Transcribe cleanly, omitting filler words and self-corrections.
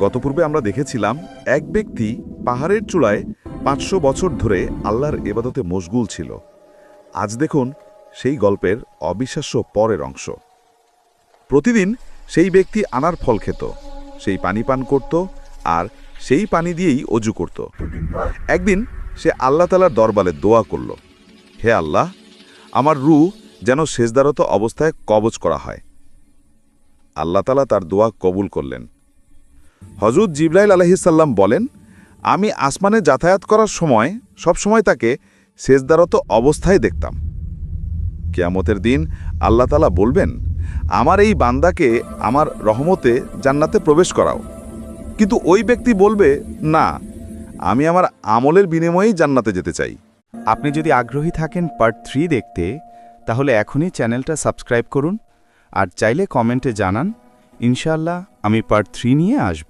গতপূর্বে আমরা দেখেছিলাম এক ব্যক্তি পাহাড়ের চূড়ায় ৫০০ বছর ধরে আল্লাহর ইবাদতে মশগুল ছিল। আজ দেখুন সেই গল্পের অবিশ্বাস্য পরের অংশ। প্রতিদিন সেই ব্যক্তি আনার ফল খেত, সেই পানি পান করত, আর সেই পানি দিয়েই অজু করত। একদিন সে আল্লাহ তাআলার দরবারে দোয়া করল, হে আল্লাহ, আমার রূহ যেন সেজদারত অবস্থায় কবজ করা হয়। আল্লাহ তাআলা তার দোয়া কবুল করলেন। হযরত জিবরাইল আলাইহিস সালাম বলেন, আমি আসমানে যাতায়াত করার সময় সবসময় তাকে সেজদারত অবস্থায় দেখতাম। কিয়ামতের দিন আল্লাহ তাআলা বলবেন, আমার এই বান্দাকে আমার রহমতে জান্নাতে প্রবেশ করাও। কিন্তু ওই ব্যক্তি বলবে, না, আমি আমার আমলের বিনিময়েই জান্নাতে যেতে চাই। আপনি যদি আগ্রহী থাকেন পার্ট 3 দেখতে, তাহলে এখনই চ্যানেলটা সাবস্ক্রাইব করুন আর চাইলে কমেন্টে জানান। ইনশাআল্লাহ আমি পার্ট 3 নিয়ে আসব।